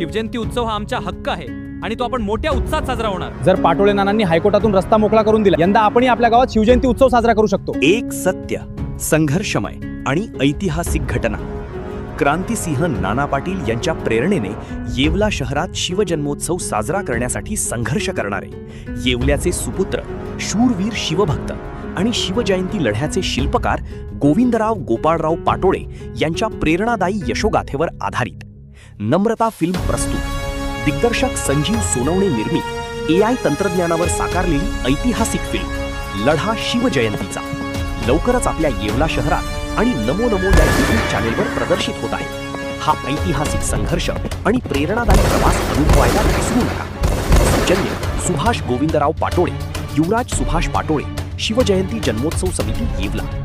शिवजयंती उत्सव हा आमचा हक्क आहे आणि तो आपण मोठ्या उत्साहात साजरा होणार. जर पाटोळे नानांनी हायकोर्टातून रस्ता मोकळा करून दिला, यंदा आपणही आपल्या गावात शिवजयंती उत्सव साजरा करू शकतो. एक सत्य, संघर्षमय आणि ऐतिहासिक घटना. क्रांतिसिंह नाना पाटील यांच्या प्रेरणेने येवला शहरात शिवजन्मोत्सव साजरा करण्यासाठी संघर्ष करणारे येवल्याचे सुपुत्र, शूरवीर शिवभक्त आणि शिवजयंती लढ्याचे शिल्पकार गोविंदराव गोपाळराव पाटोळे यांच्या प्रेरणादायी यशोगाथेवर आधारित नम्रता फिल्म प्रस्तुत, दिग्दर्शक संजीव सोनवणे निर्मित, AI तंत्रज्ञानावर साकारलेली ऐतिहासिक फिल्म लढा शिवजयंतीचा लवकरच आपल्या येवला शहरात आणि नमो नमो या YouTube चॅनेलवर प्रदर्शित होत आहे. हा ऐतिहासिक संघर्ष आणि प्रेरणादायी प्रवास अनुभवायला विसरू नका. सौजन्य सुभाष गोविंदराव पाटोळे, युवराज सुभाष पाटोळे, शिवजयंती जन्मोत्सव समिती येवला.